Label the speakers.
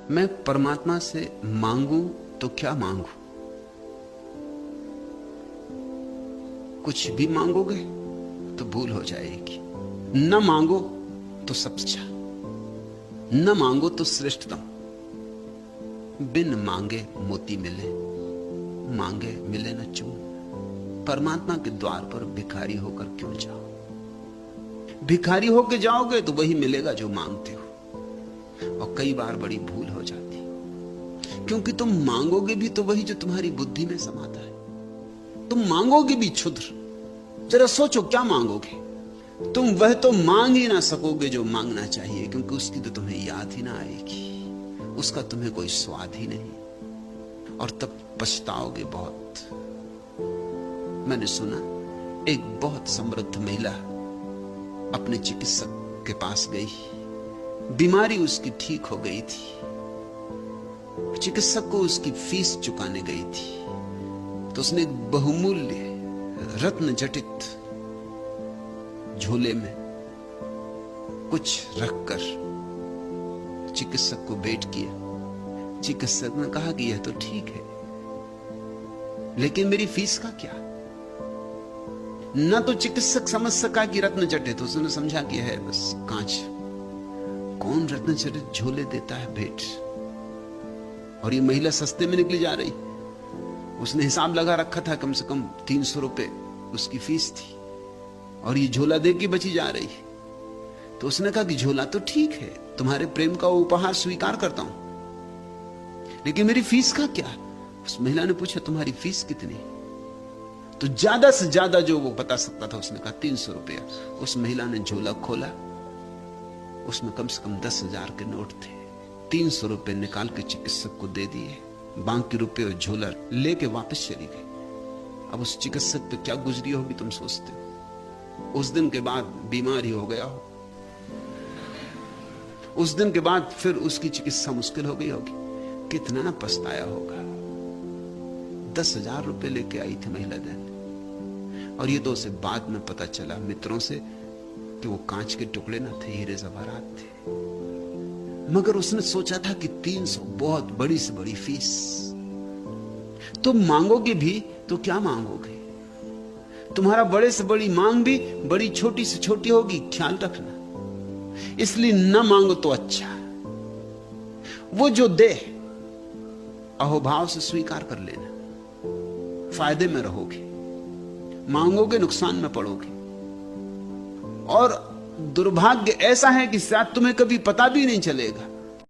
Speaker 1: मैं परमात्मा से मांगू तो क्या मांगू? कुछ भी मांगोगे तो भूल हो जाएगी। न मांगो तो सब अच्छा, न मांगो तो श्रेष्ठतम। बिन मांगे मोती मिले, मांगे मिले न चून। परमात्मा के द्वार पर भिखारी होकर क्यों जाओ? भिखारी होकर जाओगे तो वही मिलेगा जो मांगते हो, और कई बार बड़ी भूल हो जाती, क्योंकि तुम मांगोगे भी तो वही जो तुम्हारी बुद्धि में समाता है। तुम मांगोगे भी क्षुद्र। जरा सोचो क्या मांगोगे? तुम वह तो मांग ही ना सकोगे जो मांगना चाहिए, क्योंकि उसकी तो तुम्हें याद ही ना आएगी, उसका तुम्हें कोई स्वाद ही नहीं, और तब पछताओगे बहुत। मैंने सुना एक बहुत समृद्ध महिला अपने चिकित्सक के पास गई, बीमारी उसकी ठीक हो गई थी, चिकित्सक को उसकी फीस चुकाने गई थी, तो उसने एक बहुमूल्य रत्न जटित झोले में कुछ रखकर चिकित्सक को भेंट किया। चिकित्सक ने कहा कि यह तो ठीक है, लेकिन मेरी फीस का क्या? न तो चिकित्सक समझ सका कि रत्न जटित, उसने समझा कि है बस कांच। कौन रत्न जटित झोले देता है भेंट? और ये महिला सस्ते में निकली जा रही। उसने हिसाब लगा रखा था, कम से कम 300 रुपए उसकी फीस थी, और ये झोला दे के बची जा रही। तो उसने कहा कि झोला तो ठीक है, तुम्हारे प्रेम का उपहार स्वीकार करता हूं, लेकिन मेरी फीस का क्या? उस महिला ने पूछा तुम्हारी फीस कितनी? तो ज्यादा से ज्यादा जो वो बता सकता था उसने कहा 300 रुपया। उस महिला ने झोला खोला, उसमें कम से कम 10,000 के नोट थे। 300 रुपए निकाल के चिकित्सक को दे दिए, बाकी रुपए और झोला लेके वापस चली गई। अब उस चिकित्सक पे क्या गुजरी होगी तुम सोचते हो? उस दिन के बाद बीमार ही हो गया हो, उस दिन के बाद फिर उसकी चिकित्सा मुश्किल हो गई होगी। कितना पछताया होगा। 10,000 रुपए लेके आई थी महिला दिन, और ये तो उसे बाद में पता चला मित्रों से कि वो कांच के टुकड़े ना थे, हीरे जवाहरात थे। मगर उसने सोचा था कि 300 बहुत बड़ी से बड़ी फीस। तुम मांगोगे भी तो क्या मांगोगे? तुम्हारा बड़े से बड़ी मांग भी बड़ी छोटी से छोटी होगी, ख्याल रखना। इसलिए न मांगो तो अच्छा। वो जो दे अहोभाव से स्वीकार कर लेना, फायदे में रहोगे। मांगोगे नुकसान में पड़ोगे। और दुर्भाग्य ऐसा है कि शायद तुम्हें कभी पता भी नहीं चलेगा